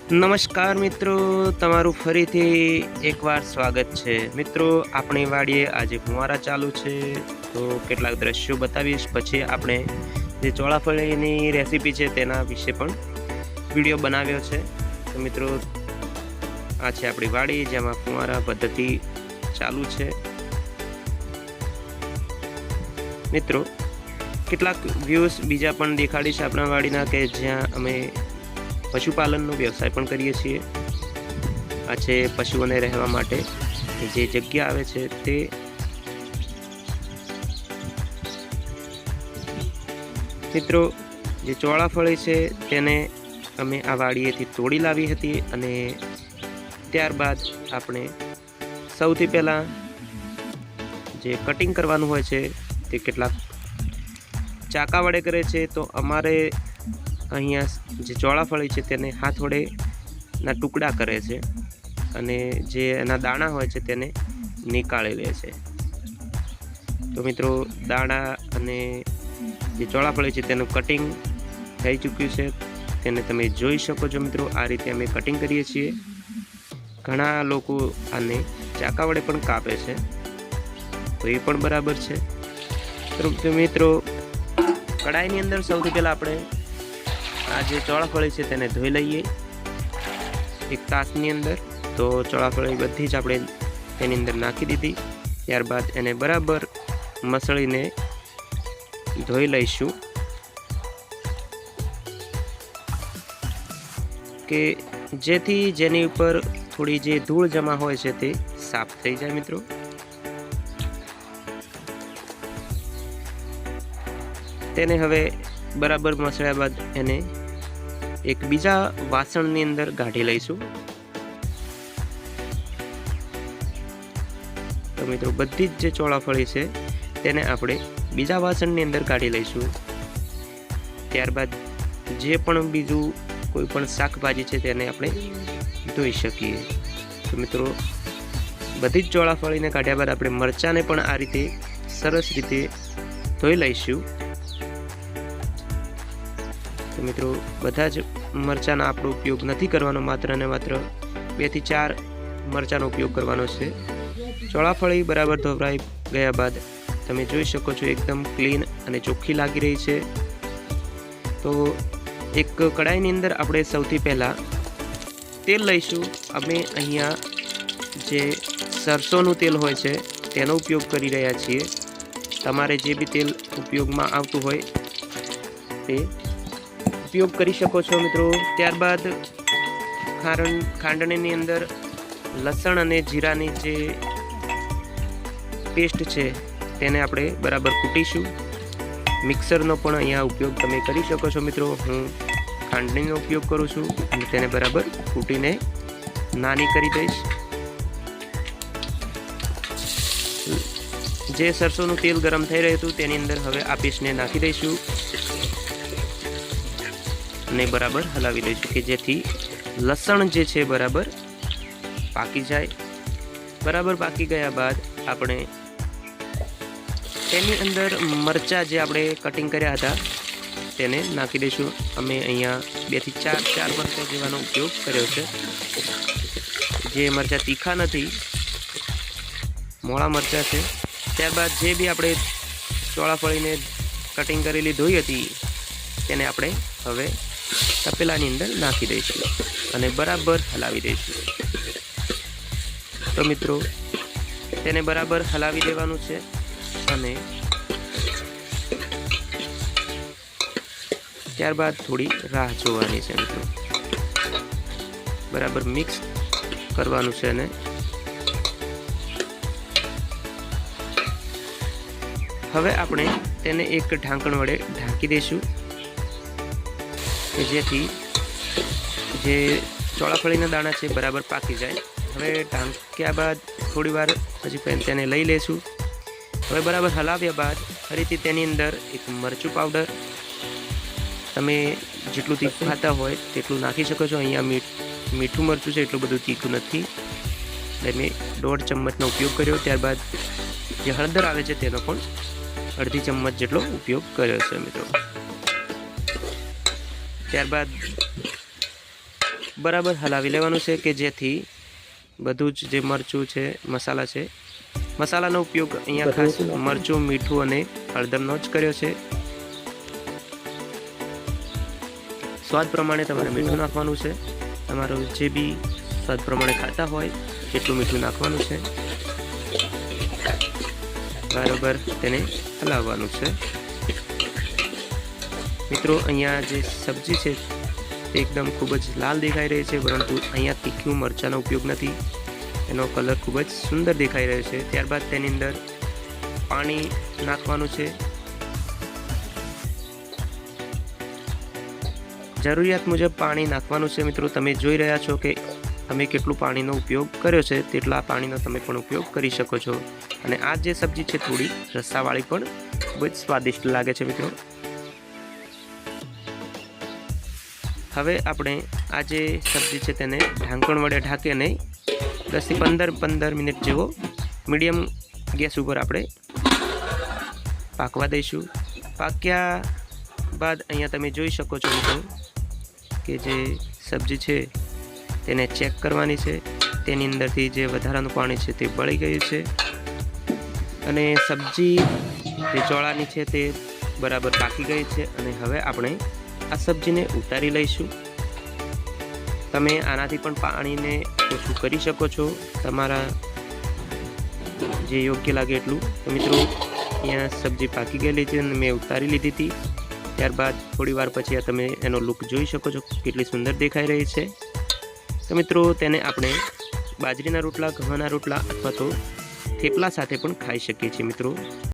નમસ્કાર મિત્રો, તમારું ફરીથી એકવાર સ્વાગત છે। મિત્રો, આપણી વાડીએ આજે ફુવારા ચાલુ છે, તો કેટલાક દ્રશ્યો બતાવીશ। પછી આપણે જે ચોળાફળીની રેસીપી છે તેના વિશે પણ વિડીયો બનાવ્યો છે। તો મિત્રો, આ છે આપણી વાડી જેમાં ફુવારા પદ્ધતિ ચાલુ છે। મિત્રો, કેટલાક વ્યૂઝ બીજા પણ દેખાડીશ આપણા વાડીના કે જ્યાં અમે પશુપાલનનો વ્યવસાય પણ કરીએ છીએ। આ છે પશુઓને રહેવા માટે જે જગ્યા આવે છે તે। મિત્રો, જે ચોળાફળી છે તેને અમે આ વાડીએથી તોડી લાવી હતી અને ત્યારબાદ આપણે સૌથી પહેલાં જે કટિંગ કરવાનું હોય છે તે કેટલાક ચાકા વડે કરે છે। તો અમારે અહીંયા જે ચોળાફળી છે તેને હાથ વડેના ટુકડા કરે છે અને જે એના દાણા હોય છે તેને નીકાળી લે છે। તો મિત્રો, દાણા અને જે ચોળાફળી છે તેનું કટિંગ થઈ ચૂક્યું છે, તેને તમે જોઈ શકો છો। મિત્રો, આ રીતે અમે કટિંગ કરીએ છીએ। ઘણા લોકો આને ચાકા વડે પણ કાપે છે, તો એ પણ બરાબર છે। તો મિત્રો, કડાઈની અંદર સૌથી પહેલાં આપણે આ જે ચોળાફળી છે તેને ધોઈ લઈએ એક તાસની અંદર। તો ચોળાફળી બધી જ આપણે તેની અંદર નાખી દીધી। ત્યારબાદ એને બરાબર મસળીને ધોઈ લઈશું કે જેથી જેની ઉપર થોડી જે ધૂળ જમા હોય છે તે સાફ થઈ જાય। મિત્રો, તેને હવે બરાબર મસળ્યા બાદ એને એક બીજા વાસણની અંદર કાઢી લઈશું। તો મિત્રો, બધી જ જે ચોળાફળી છે તેને આપણે બીજા વાસણની અંદર કાઢી લઈશું। ત્યારબાદ જે પણ બીજું કોઈ પણ શાકભાજી છે તેને આપણે ધોઈ શકીએ। તો મિત્રો, બધી જ ચોળાફળીને કાઢ્યા બાદ આપણે મરચાંને પણ આ રીતે સરસ રીતે ધોઈ લઈશું। તો મિત્રો, બધા જ મરચાંનો આપણો ઉપયોગ નથી કરવાનો, માત્ર ને માત્ર 2 થી 4 મરચાંનો ઉપયોગ કરવાનો છે। ચોળાફળી બરાબર ધોવરાઈ ગયા બાદ તમે જોઈ શકો છો એકદમ ક્લીન અને ચોખ્ખી લાગી રહી છે। તો એક કડાઈની અંદર આપણે સૌથી પહેલાં તેલ લઈશું। અમે અહીંયા જે સરસોનું તેલ હોય છે તેનો ઉપયોગ કરી રહ્યા છીએ। તમારે જે બી તેલ ઉપયોગમાં આવતું હોય તે ઉપયોગ કરી શકો છો। મિત્રો, ત્યારબાદ ખાંડણીની અંદર લસણ અને જીરાની જે પેસ્ટ છે તેને આપણે બરાબર કૂટીશું। મિક્સરનો પણ અહીંયા ઉપયોગ તમે કરી શકો છો। મિત્રો, હું ખાંડણીનો ઉપયોગ કરું છું અને તેને બરાબર કૂટીને નાની કરી દઈશ। જે સરસોનું તેલ ગરમ થઈ રહ્યું હતું તેની અંદર હવે આ પેસ્ટને નાખી દઈશું ને બરાબર હલાવી દઈશું કે જેથી લસણ જે છે બરાબર પાકી જાય। બરાબર પાકી ગયા બાદ આપણે તેની અંદર મરચાં જે આપણે કટિંગ કર્યા હતા તેને નાખી દઈશું। અમે અહીંયા 2 થી 4 મરચાં જેવાનો ઉપયોગ કર્યો છે। જે મરચાં તીખા નથી, મોળા મરચાં છે। ત્યારબાદ જે બી આપણે ચોળાફળીને કટિંગ કરેલી ધોઈ હતી તેને આપણે હવે તપેલાની અંદર નાખી દઈશું અને બરાબર હલાવી દઈશું। તો મિત્રો, તેને બરાબર હલાવી દેવાનું છે અને ત્યારબાદ થોડી રાહ જોવાની છે। મિત્રો, બરાબર મિક્સ કરવાનું છે અને હવે આપણે તેને એક ઢાંકણ વડે ઢાંકી દઈશું કે જેથી જે ચોળાફળીના દાણા છે બરાબર પાકી જાય। હવે ઢાંક્યા બાદ થોડી વાર પછી તેને લઈ લઈશું। હવે બરાબર હલાવ્યા બાદ ફરીથી તેની અંદર એક મરચું પાવડર, તમે જેટલું તીખું ખાતા હોય તેટલું નાખી શકો છો। અહીંયા મીઠું મરચું છે, એટલું બધું તીખું નથી એટલે મેં 1.5 ચમચનો ઉપયોગ કર્યો। ત્યારબાદ જે હળદર આવે છે તેનો પણ 1/2 ચમચ જેટલો ઉપયોગ કર્યો છે। મિત્રો, ત્યારબાદ બરાબર હલાવી લેવાનું છે કે જેથી બધું જ જે મરચું છે, મસાલા છે, મસાલાનો ઉપયોગ અહીંયા ખાસ મરચું, મીઠું અને હળદરનો જ કર્યો છે. સ્વાદ પ્રમાણે તમારે મીઠું નાખવાનું છે. તમારું જે બી સ્વાદ પ્રમાણે ખાતા હોય એટલું મીઠું નાખવાનું છે. બરાબર તેને હલાવવાનું છે. મિત્રો અહીંયા જે સબ્જી છે તે એકદમ ખૂબ જ લાલ દેખાઈ રહી છે, પરંતુ અહીંયા તીખું મરચાંનો ઉપયોગ નથી. એનો કલર ખૂબ જ સુંદર દેખાઈ રહ્યો છે. ત્યારબાદ તેની અંદર પાણી નાખવાનું છે. જરૂરિયાત મુજબ પાણી નાખવાનું છે. મિત્રો તમે જોઈ રહ્યા છો કે તમે કેટલું પાણીનો ઉપયોગ કર્યો છે, તેટલા પાણીનો તમે પણ ઉપયોગ કરી શકો છો. અને આ જે સબ્જી છે થોડી રસાવાળી પણ ખૂબ જ સ્વાદિષ્ટ લાગે છે. મિત્રો હવે આપણે આ જે સબ્જી છે તેને ઢાંકણ વડે ઢાંકીને 10 થી 15 મિનિટ જેવો મીડિયમ ગેસ ઉપર આપણે પાકવા દઈશું. પાક્યા બાદ અહીંયા તમે જોઈ શકો છો મિત્રો કે જે સબ્જી છે તેને ચેક કરવાની છે. તેની અંદરથી જે વધારાનું પાણી છે તે બળી ગયું છે અને સબ્જી જે ચોળાની છે તે બરાબર પાકી ગઈ છે. અને હવે આપણે આ સબ્જીને ઉતારી લઈશું. તમે આનાથી પણ પાણીને ઓછું કરી શકો છો, તમારા જે યોગ્ય લાગે એટલું. તો મિત્રો અહીંયા સબ્જી પાકી ગયેલી છે અને મેં ઉતારી લીધી હતી. ત્યારબાદ થોડી વાર પછી આ તમે એનો લુક જોઈ શકો છો, કેટલી સુંદર દેખાઈ રહી છે. તો મિત્રો તેને આપણે બાજરીના રોટલા, ઘઉંના રોટલા અથવા તો થેપલા સાથે પણ ખાઈ શકીએ છીએ. મિત્રો